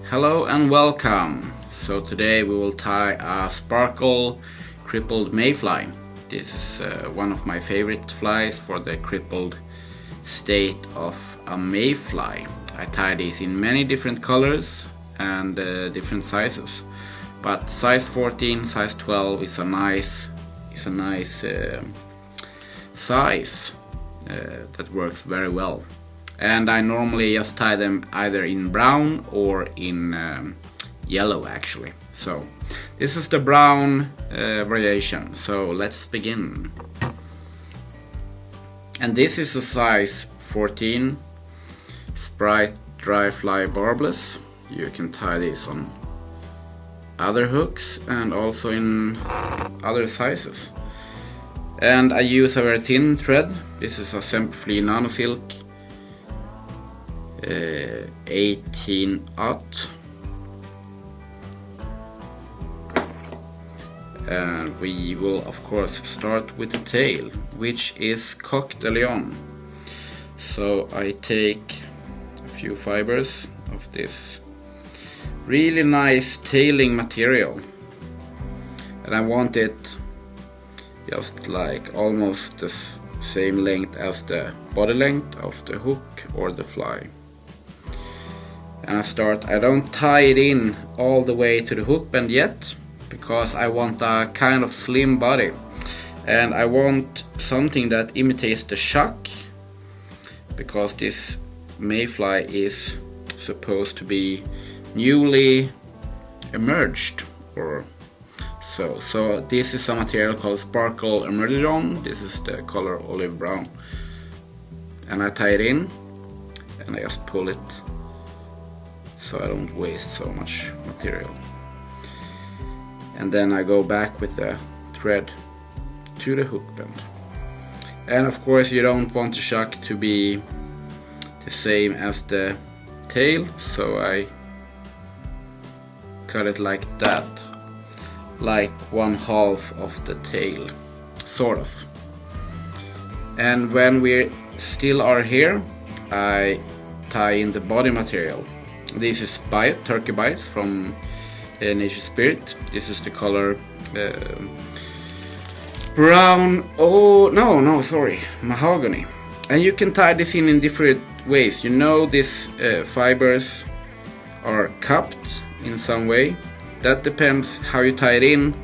Hello and welcome. So today we will tie a sparkle crippled mayfly. This is one of my favorite flies for the crippled state of a mayfly. I tie these in many different colors and different sizes, but size 14, size 12 is a nice size that works very well. And I normally just tie them either in brown or in yellow actually. So this is the brown variation, so let's begin. And this is a size 14 Sprite dry fly Barbless. You can tie this on other hooks and also in other sizes. And I use a very thin thread. This is a Semperfli Nanosilk 18/0, and we will of course start with the tail, which is Coq De Leon. So I take a few fibers of this really nice tailing material, and I want it just like almost the same length as the body length of the hook or the fly. And I don't tie it in all the way to the hook bend yet, because I want a kind of slim body, and I want something that imitates the Shuck, because this mayfly is supposed to be newly emerged or so. So this is a material called Sparkle Emergence. This is the color olive brown, and I tie it in and I just pull it so I don't waste so much material. And then I go back with the thread to the hook bend. And of course you don't want the Shuck to be the same as the tail, so I cut it like that, like 1/2 of the tail, sort of. And when we still are here, I tie in the body material. This is Biots, turkey bites from Nature Spirit. This is the color brown. Oh no, sorry, Mahogany. And you can tie this in different ways. You know, these fibers are cupped in some way. That depends how you tie it in,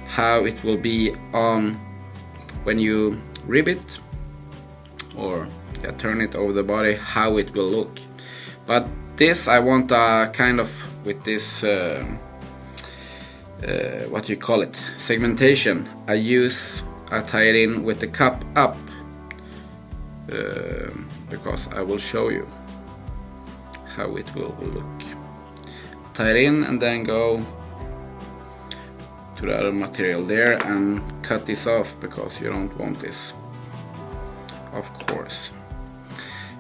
how it will be on when you rib it or turn it over the body, how it will look. But this I want kind of with this what you call it, segmentation. I tie it in with the cup up, because I will show you how it will look. Tie it in and then go to the other material there and cut this off, because you don't want this, of course.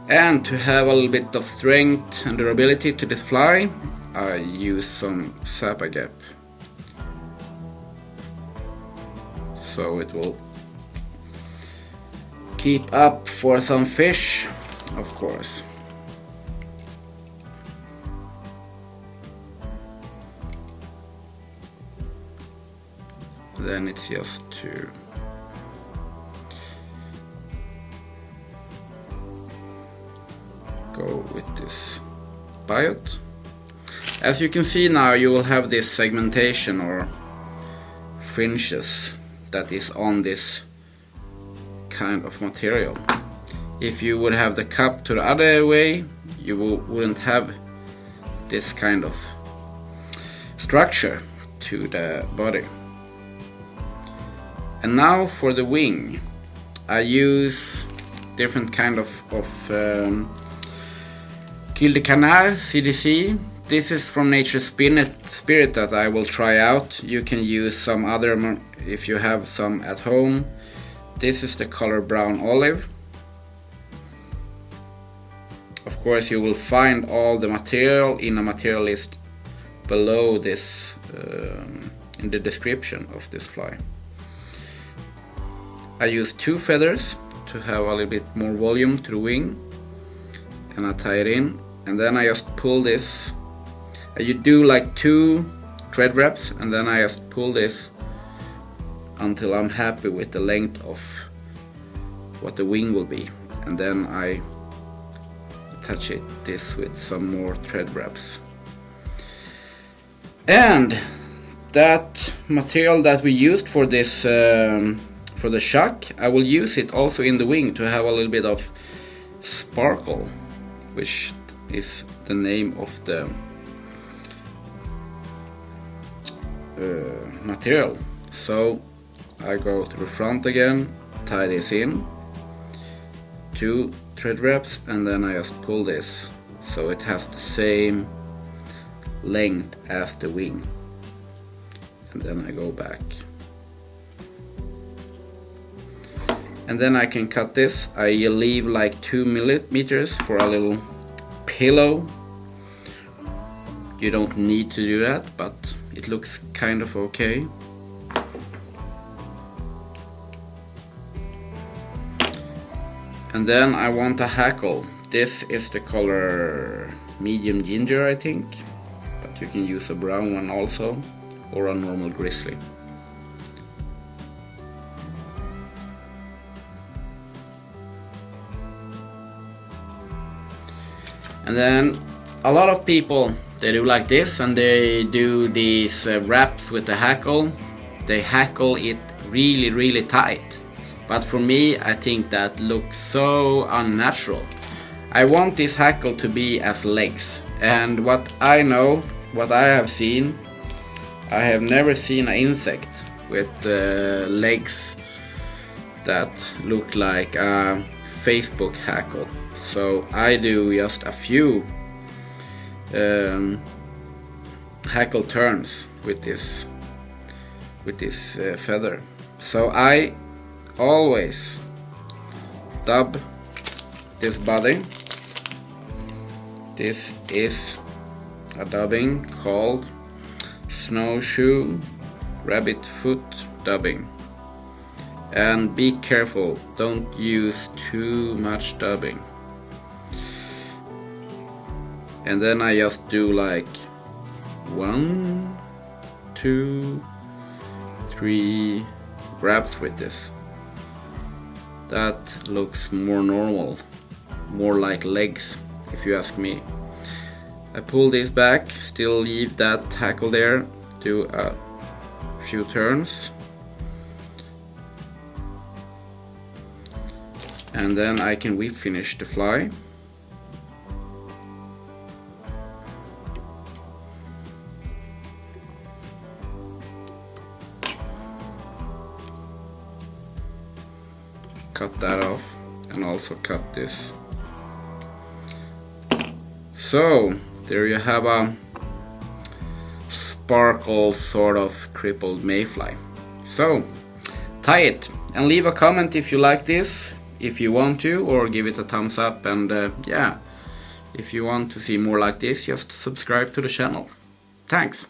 And to have a little bit of strength and durability to this fly, I use some Sapa Gap, so it will keep up for some fish, of course. Then it's just to go with this biot. As you can see now, you will have this segmentation or fringes that is on this kind of material. If you would have the cup to the other way, you wouldn't have this kind of structure to the body. And now for the wing, I use different kind of Queue de Canard CDC. This is from Nature Spirit that I will try out. You can use some other if you have some at home. This is the color brown olive. Of course you will find all the material in a material list below this in the description of this fly. I use 2 feathers to have a little bit more volume to the wing, and I tie it in, and then I just pull this You do like 2 thread wraps, and then I just pull this until I'm happy with the length of what the wing will be, and then I attach this with some more thread wraps. And that material that we used for this for the Shuck, I will use it also in the wing to have a little bit of sparkle, which is the name of the material. So I go to the front again, tie this in, 2 thread wraps, and then I just pull this so it has the same length as the wing, and then I go back, and then I can cut this. I leave like 2 millimeters for a little pillow. You don't need to do that, but it looks kind of okay. And then I want a hackle. This is the color medium ginger, I think, but you can use a brown one also, or a normal grizzly. And then a lot of people, they do like this, and they do these wraps with the hackle. They hackle it really tight. But for me, I think that looks so unnatural. I want this hackle to be as legs. And what I know, what I have seen, I have never seen an insect with legs that look like a Facebook hackle. So I do just a few hackle turns with this feather. So I always dub this body. This is a dubbing called Snowshoe rabbit foot dubbing, and be careful, don't use too much dubbing. And then I just do like 1, 2, 3 wraps with this. That looks more normal, more like legs, if you ask me. I pull this back, still leave that hackle there, do a few turns, and then I can whip finish the fly. Cut that off, and also cut this. So there you have a sparkle sort of crippled mayfly. So tie it and leave a comment if you like this, if you want to, or give it a thumbs up. And yeah, if you want to see more like this, just subscribe to the channel. Thanks.